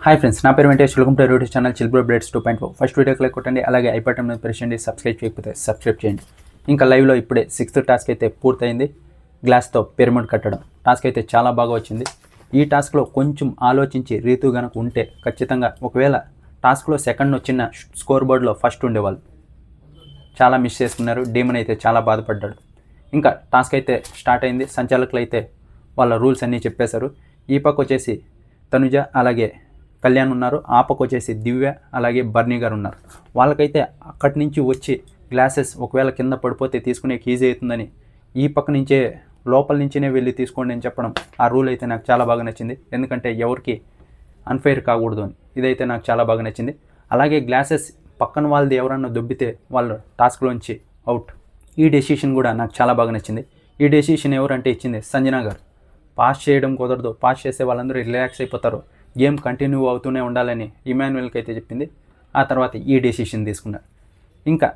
Hi friends, నా పేరు Venkatesh. Welcome to YouTube channel chill bro blades 2.4. First వీడియోకి like కొట్టండి, అలాగే ఐ బటన్ మీద ప్రెస్ చేయండి. సబ్స్క్రైబ్ చేయకపోతే సబ్స్క్రైబ్ చేయండి. ఇంకా లైవ్లో ఇప్పుడే 6th టాస్క్ అయితే పూర్తయింది. గ్లాస్తో పిరమిడ్ కట్టడం టాస్క్ అయితే చాలా బాగా వచ్చింది. ఈ టాస్క్లో కొంచెం ఆలోచించి రీతు కనుక ఉంటే ఖచ్చితంగా ఒకవేళ టాస్క్లో సెకండ్ వచ్చిన స్కోర్ బోర్డులో ఫస్ట్ ఉండేవాళ్ళు. చాలా మిస్ చేసుకున్నారు. డీమన్ అయితే చాలా బాధపడ్డాడు. ఇంకా టాస్క్ అయితే స్టార్ట్ అయింది. సంచాలకులు అయితే వాళ్ళ రూల్స్ అన్నీ చెప్పేశారు. ఈ పక్క వచ్చేసి తనుజ అలాగే కళ్యాణ్ ఉన్నారు. ఆ పక్క వచ్చేసి దివ్య అలాగే బర్నీ గారు ఉన్నారు. వాళ్ళకైతే అక్కడి నుంచి వచ్చి గ్లాసెస్ ఒకవేళ కింద పడిపోతే తీసుకునే ఈజీ అవుతుందని ఈ పక్క నుంచే లోపల నుంచినే వెళ్ళి తీసుకోండి అని చెప్పడం, ఆ రూల్ అయితే నాకు చాలా బాగా నచ్చింది. ఎందుకంటే ఎవరికి అన్ఫెయిర్ కాకూడదు అని. ఇదైతే నాకు చాలా బాగా నచ్చింది. అలాగే గ్లాసెస్ పక్కన వాళ్ళది ఎవరన్నా దొబ్బితే వాళ్ళు టాస్క్లోంచి అవుట్. ఈ డెసిషన్ కూడా నాకు చాలా బాగా నచ్చింది. ఈ డెసిషన్ ఎవరంటే ఇచ్చింది సంజన గారు. పాస్ చేయడం కుదరదు, పాస్ చేసే వాళ్ళందరూ రిలాక్స్ అయిపోతారు, గేమ్ కంటిన్యూ అవుతూనే ఉండాలని ఇమాన్యుయల్కి అయితే చెప్పింది. ఆ తర్వాత ఈ డెసిషన్ తీసుకున్నారు. ఇంకా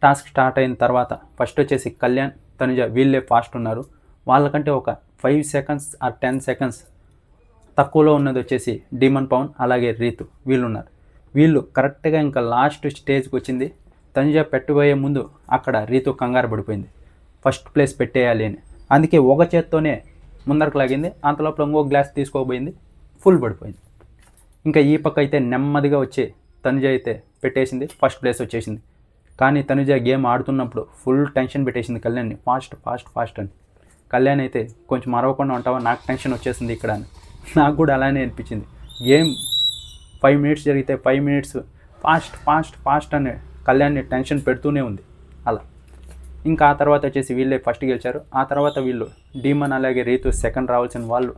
టాస్క్ స్టార్ట్ అయిన తర్వాత ఫస్ట్ వచ్చేసి కళ్యాణ్ తనుజ వీళ్ళే ఫాస్ట్ ఉన్నారు. వాళ్ళకంటే ఒక 5 seconds ఆ 10 seconds తక్కువలో ఉన్నది వచ్చేసి డీమన్ పవన్ అలాగే రీతు వీళ్ళు ఉన్నారు. వీళ్ళు కరెక్ట్గా ఇంకా లాస్ట్ స్టేజ్కి వచ్చింది. తనుజ పెట్టబోయే ముందు అక్కడ రీతు కంగారు పడిపోయింది, ఫస్ట్ ప్లేస్ పెట్టేయాలి అని. అందుకే ఒక చేత్తోనే ముందరకు లాగింది. అంతలోపల ఇంకో గ్లాస్ తీసుకోబోయింది, ఫుల్ పడిపోయింది. ఇంకా ఈ పక్క అయితే నెమ్మదిగా వచ్చి తనుజ అయితే పెట్టేసింది, ఫస్ట్ ప్లేస్ వచ్చేసింది. కానీ తనుజ గేమ్ ఆడుతున్నప్పుడు ఫుల్ టెన్షన్ పెట్టేసింది కళ్యాణ్ని, ఫాస్ట్ ఫాస్ట్ ఫాస్ట్ అని. కళ్యాణ్ అయితే కొంచెం మరవకుండా ఉంటావా, నాకు టెన్షన్ వచ్చేసింది ఇక్కడ అని. నాకు కూడా అలానే అనిపించింది. గేమ్ 5 minutes జరిగితే 5 minutes ఫాస్ట్ ఫాస్ట్ ఫాస్ట్ అని కళ్యాణ్ని టెన్షన్ పెడుతూనే ఉంది అలా. ఇంకా ఆ తర్వాత వచ్చేసి వీళ్ళే ఫస్ట్ గెలిచారు. ఆ తర్వాత వీళ్ళు డీమన్ అలాగే రీతు సెకండ్ రావాల్సిన వాళ్ళు.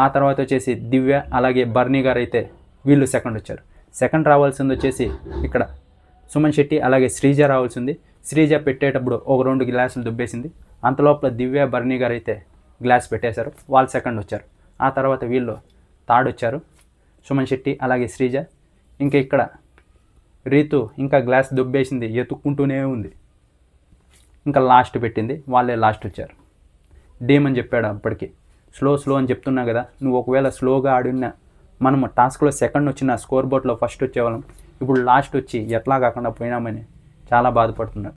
ఆ తర్వాత వచ్చేసి దివ్య అలాగే బర్నీ గారు అయితే వీళ్ళు సెకండ్ వచ్చారు. సెకండ్ రావాల్సింది వచ్చేసి ఇక్కడ సుమన్ శెట్టి అలాగే శ్రీజ రావాల్సింది. శ్రీజ పెట్టేటప్పుడు ఒక 2 గ్లాసులు దుబ్బేసింది. అంతలోపల దివ్య బర్నీ గారు అయితే గ్లాస్ పెట్టేశారు, వాళ్ళు సెకండ్ వచ్చారు. ఆ తర్వాత వీళ్ళు థర్డ్ వచ్చారు, సుమన్ శెట్టి అలాగే శ్రీజ. ఇంకా ఇక్కడ రీతు ఇంకా గ్లాస్ దుబ్బేసింది, ఎత్తుక్కుంటూనే ఉంది. ఇంకా లాస్ట్ పెట్టింది, వాళ్ళే లాస్ట్ వచ్చారు. డీమన్ చెప్పాడు అప్పటికి, స్లో అని చెప్తున్నా కదా, నువ్వు ఒకవేళ స్లోగా ఆడినా మనము టాస్క్లో సెకండ్ వచ్చిన స్కోర్ బోర్డ్లో ఫస్ట్ వచ్చేవాళ్ళం, ఇప్పుడు లాస్ట్ వచ్చి ఎట్లా కాకుండా పోయినామని చాలా బాధపడుతున్నాడు.